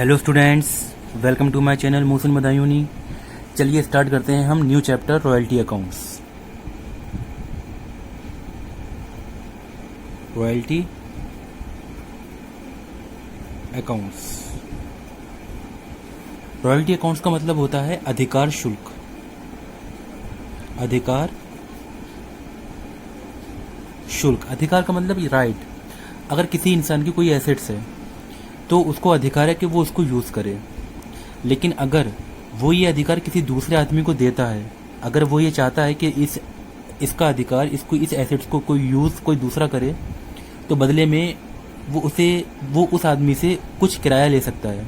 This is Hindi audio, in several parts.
Hello students, welcome to my channel Mohsin Badayuni. चलिए स्टार्ट करते हैं हम new chapter royalty accounts. Royalty accounts. Royalty accounts का मतलब होता है अधिकार शुल्क। अधिकार शुल्क, अधिकार का मतलब राइट। अगर किसी इंसान की कोई एसेट्स है तो उसको अधिकार है कि वो उसको यूज़ करे, लेकिन अगर वो ये अधिकार किसी दूसरे आदमी को देता है, अगर वो ये चाहता है कि इसका अधिकार, इस एसेट्स को कोई दूसरा करे, तो बदले में वो उस आदमी से कुछ किराया ले सकता है।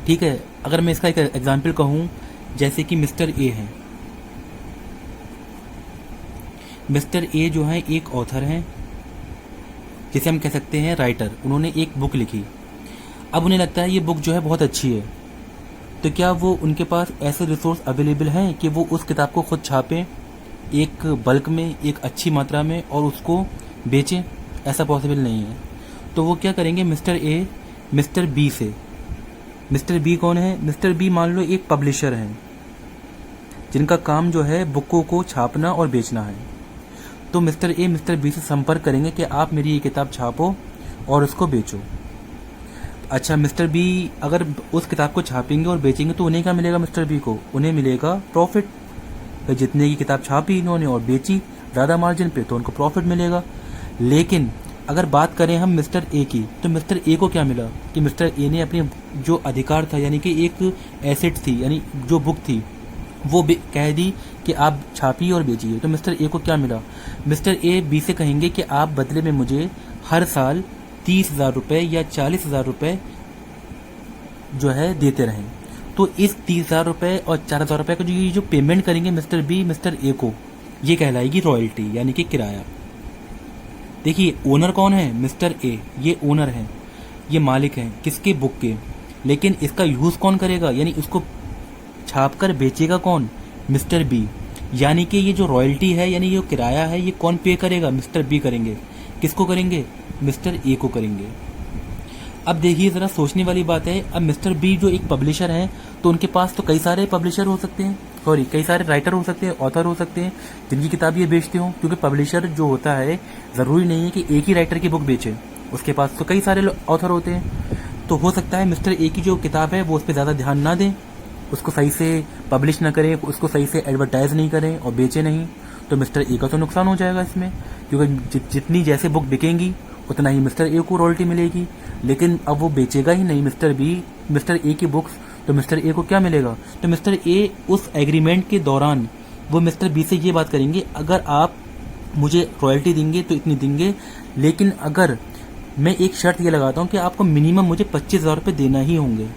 ठीक है, अगर मैं इसका एक एग्जांपल कहूँ, जैसे कि मिस्टर ए है। मिस्टर ए जो है एक ऑथर हैं, जिसे हम कह सकते हैं राइटर। उन्होंने एक बुक लिखी। अब उन्हें लगता है ये बुक जो है बहुत अच्छी है, तो क्या वो उनके पास ऐसे रिसोर्स अवेलेबल हैं कि वो उस किताब को खुद छापें एक बल्क में, एक अच्छी मात्रा में, और उसको बेचें? ऐसा पॉसिबल नहीं है। तो वो क्या करेंगे, मिस्टर ए मिस्टर बी से, मिस्टर बी कौन है? मिस्टर बी मान लो एक पब्लिशर हैं, जिनका काम जो है बुकों को छापना और बेचना है। तो मिस्टर ए मिस्टर बी से संपर्क करेंगे कि आप मेरी ये किताब छापो और उसको बेचो। अच्छा, मिस्टर बी अगर उस किताब को छापेंगे और बेचेंगे तो उन्हें क्या मिलेगा? मिस्टर बी को उन्हें मिलेगा प्रॉफिट। तो जितने की किताब छापी इन्होंने और बेची ज़्यादा मार्जिन पे, तो उनको प्रॉफिट मिलेगा। लेकिन अगर बात करें हम मिस्टर ए की, तो मिस्टर ए को क्या मिला कि मिस्टर ए ने अपनी जो अधिकार था, यानी कि एक एसेट थी, यानी जो बुक थी, वो कह दी कि आप छापिए और बेचिए। तो मिस्टर ए को क्या मिला? मिस्टर ए बी से कहेंगे कि आप बदले में मुझे हर साल 30,000 रुपये या 40,000 रुपये जो है देते रहें। तो इस 30,000 रुपये और 4,000 रुपये का जो पेमेंट करेंगे मिस्टर बी मिस्टर ए को, ये कहलाएगी रॉयल्टी, यानी कि किराया। देखिए, ओनर कौन है? Mister A. ये ओनर है, ये मालिक हैं किसके? बुक के। लेकिन इसका यूज़ कौन करेगा, यानी इसको छाप कर बेचेगा कौन? Mister B. यानी कि ये जो रॉयल्टी है, यानी ये किराया है, ये कौन पे करेगा? मिस्टर बी करेंगे। किसको करेंगे? मिस्टर ए को करेंगे। अब देखिए, ज़रा सोचने वाली बात है। अब मिस्टर बी जो एक पब्लिशर हैं, तो उनके पास तो कई सारे पब्लिशर हो सकते हैं, कई सारे राइटर हो सकते हैं, ऑथर हो सकते हैं, जिनकी किताब ये बेचते हो। क्योंकि पब्लिशर जो होता है, ज़रूरी नहीं है कि एक ही राइटर की बुक बेचे, उसके पास तो कई सारे ऑथर होते हैं। तो हो सकता है मिस्टर ए की जो किताब है वो उस पर ज़्यादा ध्यान ना दें, उसको सही से पब्लिश ना करें, उसको सही से एडवर्टाइज नहीं करें और बेचे नहीं, तो मिस्टर ए का तो नुकसान हो जाएगा इसमें। क्योंकि जितनी जैसे बुक बिकेंगी उतना ही मिस्टर ए को रॉयल्टी मिलेगी। लेकिन अब वो बेचेगा ही नहीं मिस्टर ए की बुक्स, तो मिस्टर ए को क्या मिलेगा? तो मिस्टर ए उस एग्रीमेंट के दौरान वो मिस्टर बी से ये बात करेंगे, अगर आप मुझे रॉयल्टी देंगे तो इतनी देंगे, लेकिन अगर मैं एक शर्त ये लगाता हूँ कि आपको मिनिमम मुझे 25,000 रुपये देना ही होंगे।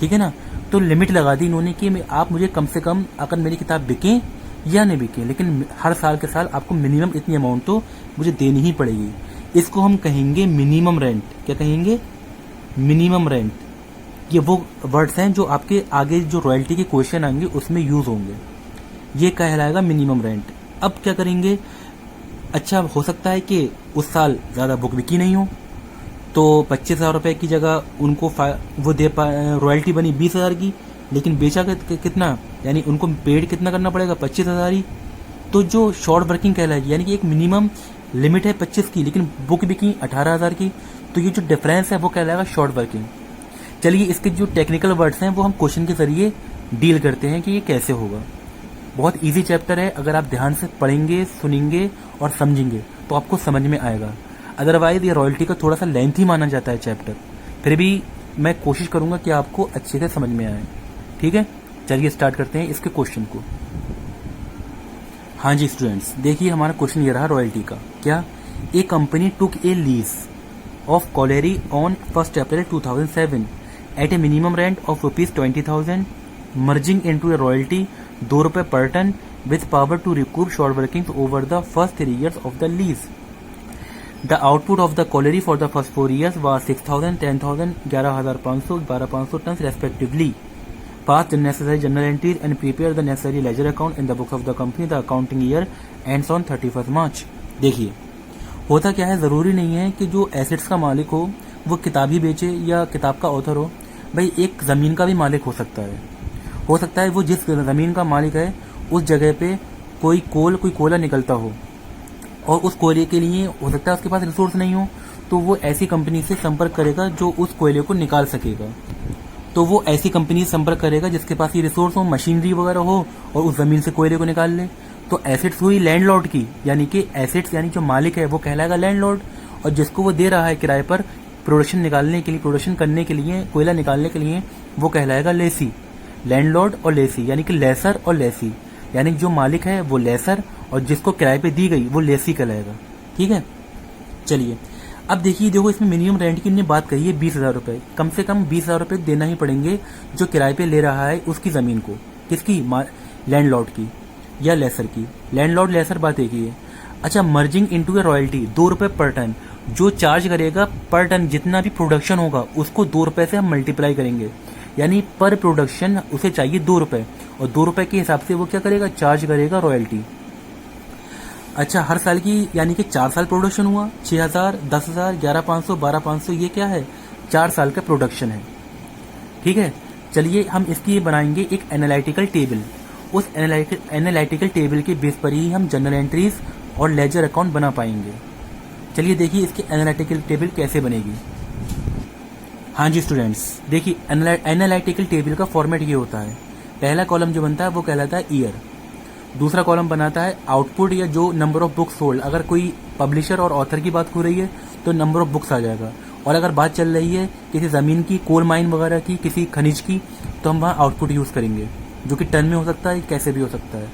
ठीक है ना? तो लिमिट लगा दी इन्होंने कि आप मुझे कम से कम, अगर मेरी किताब बिके या नहीं बिके, लेकिन हर साल के साल आपको मिनिमम इतनी अमाउंट तो मुझे देनी ही पड़ेगी। इसको हम कहेंगे मिनिमम रेंट। क्या कहेंगे? Minimum rent. ये वो वर्ड्स हैं जो आपके आगे जो रॉयल्टी के क्वेश्चन आएंगे उसमें यूज होंगे। ये कहलाएगा मिनिमम रेंट। अब क्या करेंगे? अच्छा, हो सकता है कि उस साल ज़्यादा बुक बिकी नहीं हो, तो 25,000 रुपये की जगह उनको वो रॉयल्टी बनी 20,000 की, लेकिन बेचा कितना, यानी उनको पेड कितना करना पड़ेगा? 25,000 ही। तो जो शॉर्ट वर्किंग कहलाएगी, यानी कि एक मिनिमम लिमिट है 25 की, लेकिन बुक बिकी 18,000 की, तो ये जो डिफरेंस है वो कहलाएगा शॉर्ट वर्किंग। चलिए, इसके जो टेक्निकल वर्ड्स हैं वो हम क्वेश्चन के जरिए डील करते हैं कि ये कैसे होगा। बहुत इजी चैप्टर है, अगर आप ध्यान से पढ़ेंगे, सुनेंगे और समझेंगे तो आपको समझ में आएगा। अदरवाइज ये रॉयल्टी का थोड़ा सा लेंथी माना जाता है चैप्टर, फिर भी मैं कोशिश करूंगा कि आपको अच्छे से समझ में आए। ठीक है, चलिए स्टार्ट करते हैं इसके क्वेश्चन को। हाँ जी स्टूडेंट्स, देखिए हमारा क्वेश्चन ये रहा रॉयल्टी का। क्या? A company took a lease of colliery on 1 April 2007 at a minimum rent of ₹20,000, merging into a royalty 2 रुपये per ton with power to recoup short working over the first 3 years of the lease. The output of the colliery for the first 4 years was 6,000, 10,000, 11,500, 12,500 tons respectively. Pass the necessary journal entries and prepare the necessary ledger account in the books of the company. The accounting year ends on 31st March. देखिए, होता क्या है, ज़रूरी नहीं है कि जो एसेट्स का मालिक हो वो किताब ही बेचे या किताब का ऑथर हो, भाई एक ज़मीन का भी मालिक हो सकता है। हो सकता है वो जिस ज़मीन का मालिक है उस जगह पे कोई कोयला निकलता हो, और उस कोयले के लिए हो सकता है उसके पास रिसोर्स नहीं हो, तो वो ऐसी कंपनी से संपर्क करेगा जो उस कोयले को निकाल सकेगा। तो वो ऐसी कंपनी से संपर्क करेगा जिसके पास ये रिसोर्स हो, मशीनरी वगैरह हो, और उस ज़मीन से कोयले को निकाल ले। तो एसेट्स हुई लैंडलॉर्ड की, यानी कि एसेट्स यानी जो मालिक है वो कहलाएगा लैंडलॉर्ड, और जिसको वो दे रहा है किराए पर प्रोडक्शन निकालने के लिए, प्रोडक्शन करने के लिए, कोयला निकालने के लिए, वो कहलाएगा लेसी। लैंडलॉर्ड और लेसी यानी कि लेसर और लेसी, यानी जो मालिक है वो लेसर और जिसको किराए पे दी गई वो लेसी कहलाएगा। ठीक है, चलिए अब देखिए, देखो इसमें मिनिमम रेंट की इन्होंने बात कही है 20,000 रुपये, कम से कम 20,000 रुपये देना ही पड़ेंगे जो किराए पे ले रहा है उसकी ज़मीन को। किसकी? लैंडलॉर्ड की या लेसर की। लैंडलॉर्ड लेसर बात एक ही है। अच्छा, मर्जिंग इनटू ए रॉयल्टी 2 रुपये पर टन, जो चार्ज करेगा पर टन, जितना भी प्रोडक्शन होगा उसको 2 रुपये से हम मल्टीप्लाई करेंगे, यानी पर प्रोडक्शन उसे चाहिए 2 रुपये, और 2 रुपये के हिसाब से वो क्या करेगा? चार्ज करेगा रॉयल्टी। अच्छा, हर साल की, यानी कि 4 साल प्रोडक्शन हुआ, 6,000, 10,000, 11,500, 12,500, ये क्या है? 4 साल का प्रोडक्शन है। ठीक है, चलिए हम इसकी बनाएंगे एक एनालिटिकल टेबल। उस एनालिटिकल टेबल के बेस पर ही हम जनरल एंट्रीज और लेजर अकाउंट बना पाएंगे। चलिए देखिए इसकी एनालिटिकल टेबल कैसे बनेगी। हाँ जी स्टूडेंट्स, देखिए एनालिटिकल टेबल का फॉर्मेट ये होता है। पहला कॉलम जो बनता है वो कहलाता है ईयर, दूसरा कॉलम बनाता है आउटपुट या जो नंबर ऑफ बुक्स सोल्ड। अगर कोई पब्लिशर और ऑथर की बात हो रही है तो नंबर ऑफ बुक्स आ जाएगा, और अगर बात चल रही है किसी ज़मीन की, कोल माइन वगैरह की, किसी खनिज की, तो हम वहाँ आउटपुट यूज़ करेंगे, जो कि टन में हो सकता है, कैसे भी हो सकता है।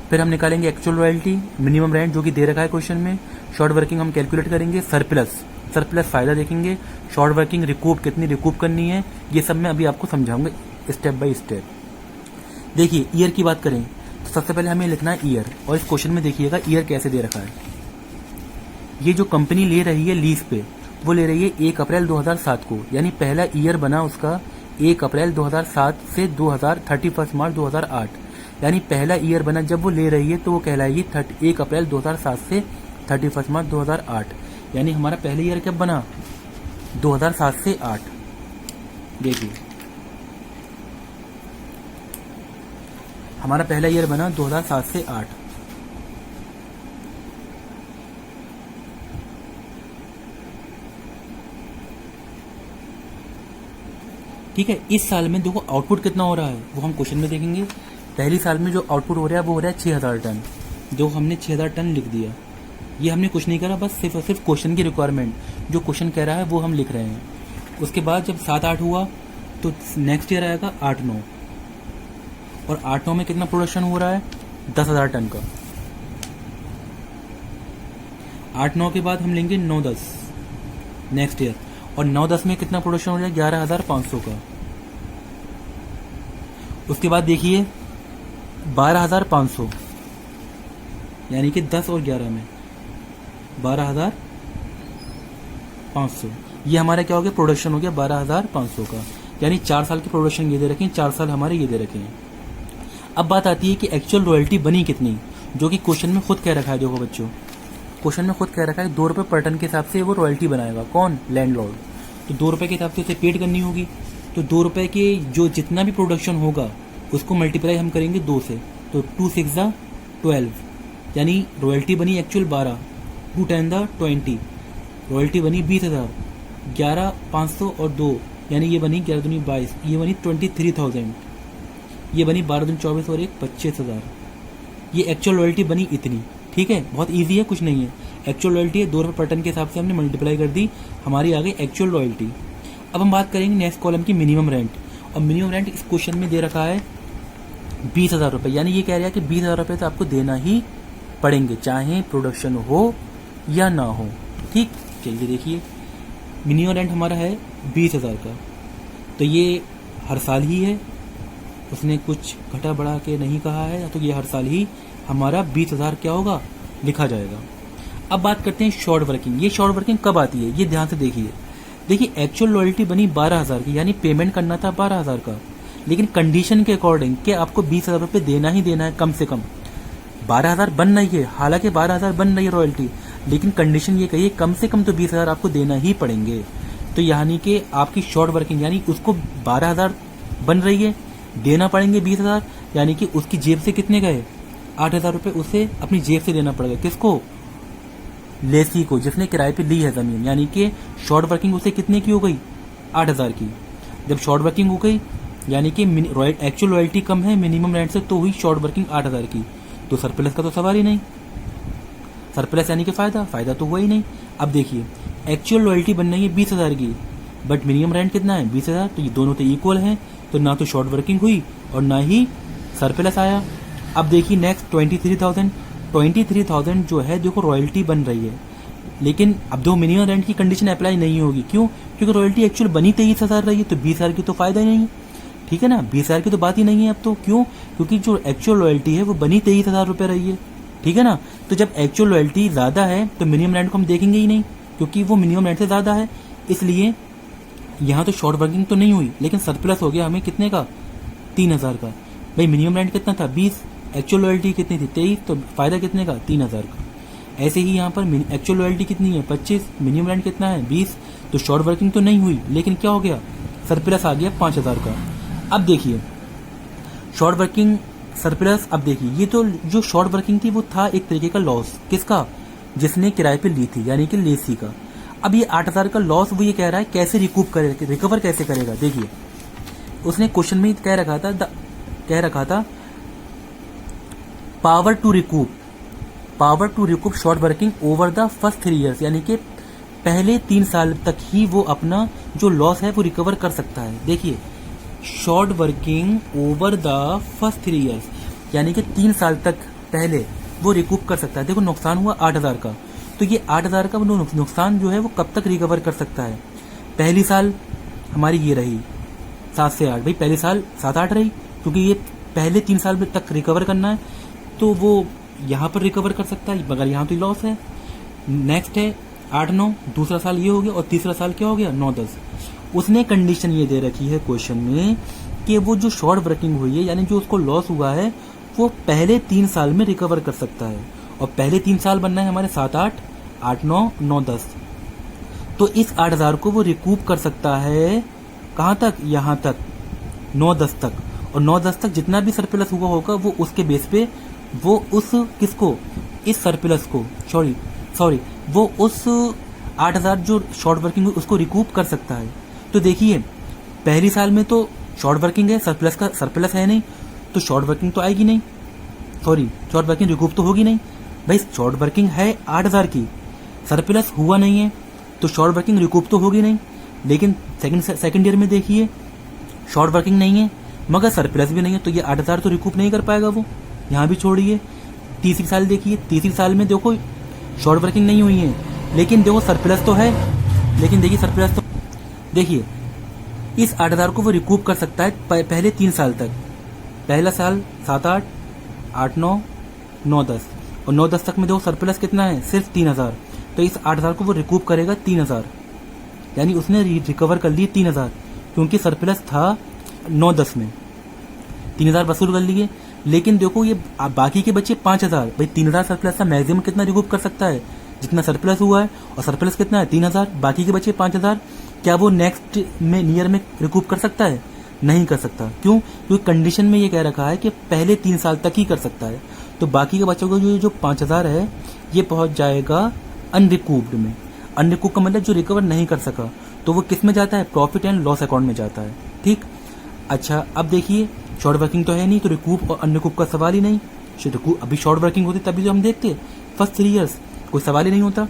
फिर हम निकालेंगे एक्चुअल रॉयल्टी, मिनिमम रेंट जो कि दे रखा है क्वेश्चन में, शॉर्ट वर्किंग हम कैलकुलेट करेंगे, सरप्लस फ़ायदा देखेंगे, शॉर्ट वर्किंग रिकूप कितनी रिकूप करनी है, ये सब मैं अभी आपको समझाऊंगा स्टेप बाय स्टेप। देखिए ईयर की बात करें तो सबसे पहले हमें लिखना है ईयर, और इस क्वेश्चन में देखिएगा ईयर कैसे दे रखा है। ये जो कंपनी ले रही है लीज पे, वो ले रही है 1 अप्रैल 2007 को, यानी पहला ईयर बना उसका 1 अप्रैल 2007 से 31 मार्च 2008, यानी पहला ईयर बना जब वो ले रही है तो वो कहलाएगी 1 अप्रैल 2007 से 31 मार्च 2008, यानी हमारा पहला ईयर कब बना? 2007 से 8। देखिए हमारा पहला ईयर बना 2007 से 8। ठीक है, इस साल में देखो आउटपुट कितना हो रहा है वो हम क्वेश्चन में देखेंगे। पहली साल में जो आउटपुट हो रहा है वो हो रहा है 6,000 टन, जो हमने 6,000 टन लिख दिया। ये हमने कुछ नहीं करा, बस सिर्फ और सिर्फ क्वेश्चन की रिक्वायरमेंट जो क्वेश्चन कह रहा है वो हम लिख रहे हैं। उसके बाद जब 7-8 हुआ तो नेक्स्ट ईयर आएगा 8-9, और 8-9 में कितना प्रोडक्शन हो रहा है? 10,000 टन का। 8-9 के बाद हम लेंगे 9-10 नेक्स्ट ईयर, और 9-10 में कितना प्रोडक्शन हो जाएगा? 11,500 का। उसके बाद देखिए 12,500, यानी कि 10 और 11 में 12,500, ये हमारा क्या हो गया? प्रोडक्शन हो गया 12,500 का, यानी 4 साल की प्रोडक्शन ये दे रखे हैं, 4 साल हमारे ये दे रखे हैं। अब बात आती है कि एक्चुअल रॉयल्टी बनी कितनी, जो कि क्वेश्चन में खुद कह रखा है। देखो बच्चों, क्वेश्चन में खुद कह रखा है 2 रुपये पर टन के हिसाब से वो रॉयल्टी बनाएगा। कौन? लैंडलॉर्ड। तो 2 रुपये के हिसाब से उसे पेड करनी होगी, तो 2 रुपये के जो जितना भी प्रोडक्शन होगा उसको मल्टीप्लाई हम करेंगे 2 से, तो 2 6 12, यानी रॉयल्टी बनी एक्चुअल 12, 2 10 20, रॉयल्टी बनी 20,000, 11,500 और 2, यानी ये बनी 11 दूनी 22, ये बनी 23,000, ये बनी 12 दूनी 24 और 1 25,000। ये एक्चुअल रॉयल्टी बनी इतनी। ठीक है, बहुत इजी है, कुछ नहीं है। एक्चुअल रॉयल्टी है 2 रुपये पर टन के हिसाब से हमने मल्टीप्लाई कर दी, हमारी आ गई एक्चुअल रॉयल्टी। अब हम बात करेंगे नेक्स्ट कॉलम की मिनिमम रेंट, और मिनिमम रेंट इस क्वेश्चन में दे रखा है 20,000 रुपये, यानी ये कह रहा है कि 20,000 रुपये तो आपको देना ही पड़ेंगे, चाहे प्रोडक्शन हो या ना हो। ठीक, चलिए देखिए मिनिमम रेंट हमारा है 20,000 का, तो ये हर साल ही है, उसने कुछ घटा बढ़ा के नहीं कहा है, तो ये हर साल ही हमारा 20,000 क्या होगा? लिखा जाएगा। अब बात करते हैं शॉर्ट वर्किंग। ये शॉर्ट वर्किंग कब आती है ये ध्यान से देखिए। देखिए एक्चुअल रॉयल्टी बनी 12,000 की, यानी पेमेंट करना था 12,000 का, लेकिन कंडीशन के अकॉर्डिंग कि आपको 20,000 रुपये देना ही देना है कम से कम। 12,000 बन रही है, हालांकि 12,000 बन रही है रॉयल्टी, लेकिन कंडीशन ये कही है कम से कम तो 20,000 आपको देना ही पड़ेंगे। तो यानी कि आपकी शॉर्ट वर्किंग यानी उसको 12,000 बन रही है, देना पड़ेंगे 20,000, यानी कि उसकी जेब से कितने गए 8,000 रुपये उसे अपनी जेब से देना पड़ेगा। किसको? लेसी को, जिसने किराए पे ली है जमीन। यानी कि शॉर्ट वर्किंग उसे कितने की हो गई 8,000 की। जब शॉर्ट वर्किंग हो गई यानी कि एक्चुअल रॉयल्टी कम है मिनिमम रेंट से, तो हुई शॉर्ट वर्किंग 8,000 की। तो सरप्लस का तो सवाल ही नहीं, सरप्लस यानी कि फायदा तो हुआ ही नहीं। अब देखिए एक्चुअल रॉयल्टी बन रही है 20,000 की, बट मिनिमम रेंट कितना है 20,000, तो ये दोनों तो इक्वल हैं, तो ना तो शॉर्ट वर्किंग हुई और ना ही सरप्लस आया। अब देखिए नेक्स्ट 23,000 जो है देखो रॉयल्टी बन रही है, लेकिन अब दो मिनिमम रेंट की कंडीशन अप्लाई नहीं होगी। क्यों? क्योंकि रॉयल्टी एक्चुअल बनी 23,000 रही है, तो 20,000 की तो फायदा ही नहीं है। ठीक है ना, 20,000 की तो बात ही नहीं है अब तो। क्यों? क्योंकि जो एक्चुअल रॉयल्टी है वो बनी 23,000 रुपये रही है। ठीक है ना, तो जब एक्चुअल रॉयल्टी ज्यादा है तो मिनिमम रेंट को हम देखेंगे ही नहीं, क्योंकि वो मिनिमम रेंट से ज्यादा है। इसलिए यहाँ तो शॉर्ट वर्किंग तो नहीं हुई, लेकिन सरप्लस हो गया हमें कितने का 3,000 का। भाई मिनिमम रेंट कितना था 20, एक्चुअल रॉयल्टी कितनी थी 23, तो फायदा कितने का 3,000 का। ऐसे ही यहाँ पर एक्चुअल रॉयल्टी कितनी है 25, मिनिमम रेंट कितना है 20, तो शॉर्ट वर्किंग तो नहीं हुई, लेकिन क्या हो गया सरप्लस आ गया 5,000 का। अब देखिए शॉर्ट वर्किंग सरप्लस, अब देखिए ये तो जो शॉर्ट वर्किंग थी वो था एक तरीके का लॉस। किसका? जिसने किराए पे ली थी, यानी कि लेसी का। अब ये 8,000 का लॉस वो ये कह रहा है कैसे रिकवर कैसे करेगा। देखिए उसने क्वेश्चन में कह रखा था power to recoup short working over the first 3 years, यानी कि पहले 3 साल तक ही वो अपना जो लॉस है वो रिकवर कर सकता है। देखिए short working over the first 3 years, यानी कि 3 साल तक पहले वो रिकूप कर सकता है। देखो नुकसान हुआ 8,000 का, तो ये 8,000 का नुकसान जो है वो कब तक रिकवर कर सकता है। पहली साल हमारी ये रही 7 से 8, भाई पहले साल 7-8 रही, क्योंकि ये पहले 3 साल तक रिकवर करना है, तो वो यहाँ पर रिकवर कर सकता है, मगर यहाँ तो लॉस है। नेक्स्ट है 8-9, दूसरा साल ये हो गया, और तीसरा साल क्या हो गया 9-10। उसने कंडीशन ये दे रखी है क्वेश्चन में कि वो जो शॉर्ट वर्किंग हुई है यानी जो उसको लॉस हुआ है वो पहले 3 साल में रिकवर कर सकता है, और पहले 3 साल बनना है हमारे 7-8, 8-9, 9-10। तो इस 8,000 को वो रिकूप कर सकता है कहाँ तक, यहाँ तक 9-10 तक, और 9-10 तक जितना भी सरप्लस हुआ होगा वो उसके बेस पे वो उस किसको, इस सरप्लस को सॉरी वो उस 8,000 जो शॉर्ट वर्किंग है उसको रिकूप कर सकता है। तो देखिए पहली साल में तो शॉर्ट वर्किंग है, सरप्लस है नहीं, तो शॉर्ट वर्किंग तो आएगी नहीं, शॉर्ट वर्किंग रिकूप तो होगी नहीं। भाई शॉर्ट वर्किंग है 8,000 की, सरप्लस हुआ नहीं है, तो शॉर्ट वर्किंग रिकूप तो होगी नहीं। लेकिन सेकंड ईयर में देखिए शॉर्ट वर्किंग नहीं है मगर सरप्लस भी नहीं है, तो ये 8,000 तो रिकूप नहीं कर पाएगा वो, यहाँ भी छोड़िए। तीसरी साल देखिए, तीसरी साल में देखो शॉर्ट वर्किंग नहीं हुई है, लेकिन देखो सरप्लस तो है, लेकिन देखिए इस 8,000 को वो रिकूप कर सकता है पहले 3 साल तक। पहला साल 7-8, 8-9, 9-10, और 9-10 तक में देखो सरप्लस कितना है सिर्फ 3,000, तो इस 8,000 को वो रिकूप करेगा 3,000, यानी उसने रिकवर कर लिए 3,000, क्योंकि सरप्लस था 9-10 में, 3,000 वसूल कर लिए। लेकिन देखो ये बाकी के बच्चे 5,000, भाई 3,000 सरप्लस का मैक्सिमम कितना रिकूप कर सकता है जितना सरप्लस हुआ है, और सरप्लस कितना है 3,000, बाकी के बच्चे 5,000, क्या वो नेक्स्ट में ईयर में रिकूप कर सकता है? नहीं कर सकता। क्यों? क्योंकि कंडीशन में ये कह रखा है कि पहले 3 साल तक ही कर सकता है, तो बाकी के बच्चों को जो 5,000 है ये पहुंच जाएगा अनरिकूप्ड में। अनरिकूप का मतलब जो रिकवर नहीं कर सका, तो वो किस में जाता है, प्रॉफिट एंड लॉस अकाउंट में जाता है। ठीक, अच्छा अब देखिए शॉर्ट वर्किंग तो है नहीं, तो रिकूप और अनरिकूप का सवाल ही नहीं। अभी शॉर्ट वर्किंग होती तभी तो हम देखते फर्स्ट 3 ईयर्स कोई सवाल ही नहीं होता,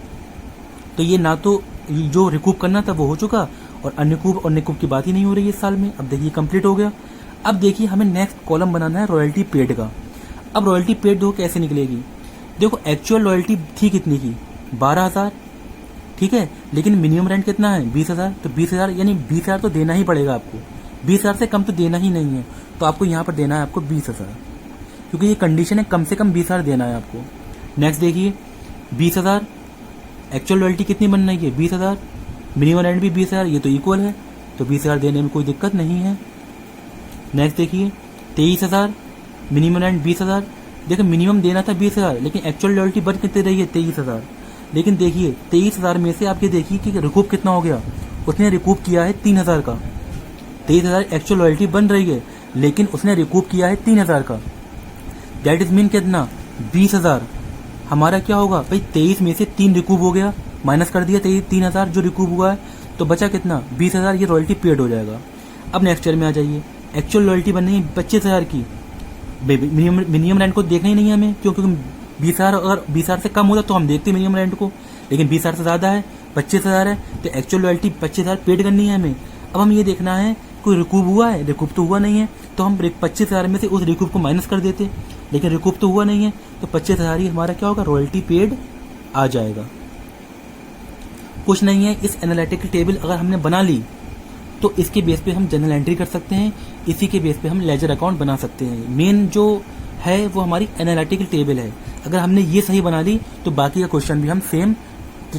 तो ये ना तो जो रिकूप करना था वो हो चुका, और अनरिकूप और निकूप की बात ही नहीं हो रही है इस साल में। अब देखिए कंप्लीट हो गया। अब देखिए हमें नेक्स्ट कॉलम बनाना है रॉयल्टी पेड का। अब रॉयल्टी पेड देखो कैसे निकलेगी। देखो एक्चुअल रॉयल्टी थी कितनी की 12,000, ठीक है, लेकिन मिनिमम रेंट कितना है 20,000, तो 20,000 यानी 20,000 तो देना ही पड़ेगा आपको, 20,000 से कम तो देना ही नहीं है, तो आपको यहाँ पर देना है आपको 20,000, क्योंकि ये कंडीशन है कम से कम 20,000 देना है आपको। नेक्स्ट देखिए 20,000 एक्चुअल रॉयल्टी कितनी बन रही है 20,000, मिनिमम रेंट भी 20,000, ये तो इक्वल है, तो 20,000 देने में कोई दिक्कत नहीं है। नेक्स्ट देखिए 23,000 मिनिमम रेंट 20,000, देखिए मिनिमम देना था 20,000, लेकिन एक्चुअल रॉयल्टी बच कितनी रही है 23,000, लेकिन देखिए 23,000 में से आप ये देखिए कि रिकूप कितना हो गया उसने रिकूप किया है 3,000 का। 23,000 एक्चुअल रॉयल्टी बन रही है, लेकिन उसने रिकूप किया है 3,000 का। दैट इज मीन कितना, 20,000। हमारा क्या होगा भाई, 23 में से 3 रिकूप हो गया, माइनस कर दिया 3,000 जो रिकूप हुआ है, तो बचा कितना, 20,000। ये रॉयल्टी पेड हो जाएगा। अब नेक्स्ट ईयर में आ जाइए, एक्चुअल रॉयल्टी बननी है 25,000 की। मिनिमम रेंट को देखना ही नहीं है हमें, क्योंकि 20,000 अगर 20,000 से कम होता तो हम देखते मिनिमम रेंट को, लेकिन 20,000 से ज्यादा है, 25,000 है, तो एक्चुअल रॉयल्टी 25,000 पेड करनी है हमें। अब हम ये देखना है कोई रिकूप हुआ है, रिकूप तो हुआ नहीं है, तो हम 25,000 में से उस रिकूप को माइनस कर देते, लेकिन रिकूप तो हुआ नहीं है, तो 25,000 ही हमारा क्या होगा, रॉयल्टी पेड आ जाएगा। कुछ नहीं है, इस एनालिटिकल टेबल अगर हमने बना ली तो इसके बेस पे हम जर्नल एंट्री कर सकते हैं, इसी के बेस पे हम लेजर अकाउंट बना सकते हैं। मेन जो है वो हमारी एनालिटिकल टेबल है। अगर हमने ये सही बना ली तो बाकी का क्वेश्चन भी हम सेम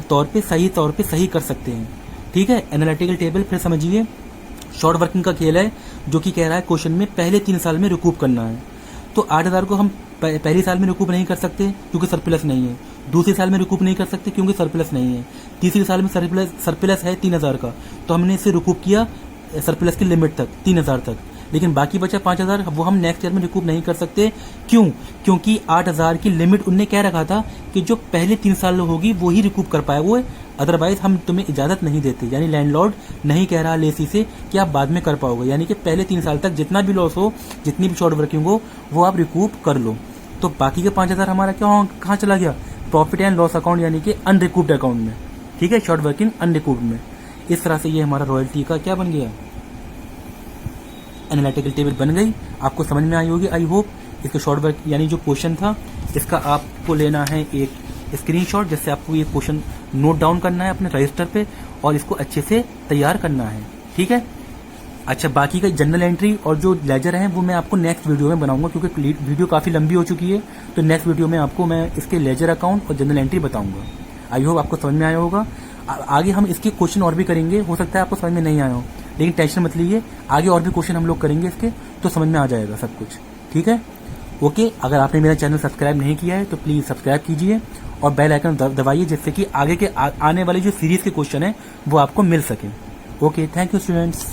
तौर पे सही कर सकते हैं। ठीक है, एनालिटिकल टेबल फिर समझिए, शॉर्ट वर्किंग का खेल है, जो कि कह रहा है क्वेश्चन में पहले 3 साल में रिकूप करना है। तो 8,000 को हम पहले साल में रिकूप नहीं कर सकते क्योंकि सरप्लस नहीं है, दूसरे साल में रिकूप नहीं कर सकते क्योंकि सरप्लस नहीं है, तीसरे साल में सरप्लस है 3,000 का, तो हमने इसे रिकूप किया सरप्लस की लिमिट तक 3,000 तक, लेकिन बाकी बचा 5,000, वो हम नेक्स्ट ईयर में रिकूप नहीं कर सकते। क्यों? क्योंकि 8,000 की लिमिट उनने कह रखा था कि जो पहले 3 साल होगी वो ही रिकूप कर पाए वो, अदरवाइज हम तुम्हें इजाजत नहीं देते। यानी लैंडलॉर्ड नहीं कह रहा लेसी से कि आप बाद में कर पाओगे, यानी कि पहले 3 साल तक जितना भी लॉस हो, जितनी भी शॉर्ट वर्किंग हो, वो आप रिकूप कर लो। तो बाकी के 5,000 हमारा कहाँ चला गया, प्रॉफिट एंड लॉस अकाउंट यानी कि अनरिकूप्ड अकाउंट में। ठीक है, शॉर्ट वर्किंग अनरिकूप्ड में। इस तरह से ये हमारा रॉयल्टी का क्या बन गया, एनालिटिकल टेबल बन गई। आपको समझ में आई होगी आई होप। इसका शॉर्ट वर्क यानी जो क्वेश्चन था, इसका आपको लेना है एक स्क्रीनशॉट, जिससे आपको ये क्वेश्चन नोट डाउन करना है अपने रजिस्टर पे और इसको अच्छे से तैयार करना है। ठीक है, अच्छा बाकी का जनरल एंट्री और जो लेजर है वो मैं आपको नेक्स्ट वीडियो में बनाऊंगा, क्योंकि वीडियो काफी लंबी हो चुकी है। तो नेक्स्ट वीडियो में आपको मैं इसके लेजर अकाउंट और जनरल एंट्री बताऊंगा। आई होप आपको समझ में आया होगा। आगे हम इसके क्वेश्चन और भी करेंगे, हो सकता है आपको समझ में नहीं आया हो, लेकिन टेंशन मत लीजिए, आगे और भी क्वेश्चन हम लोग करेंगे इसके, तो समझ में आ जाएगा सब कुछ। ठीक है, ओके। अगर आपने मेरा चैनल सब्सक्राइब नहीं किया है तो प्लीज सब्सक्राइब कीजिए और बेल आइकन दबाइए, जिससे कि आगे के आने वाले जो सीरीज के क्वेश्चन है वो आपको मिल सके। Okay, thank you students.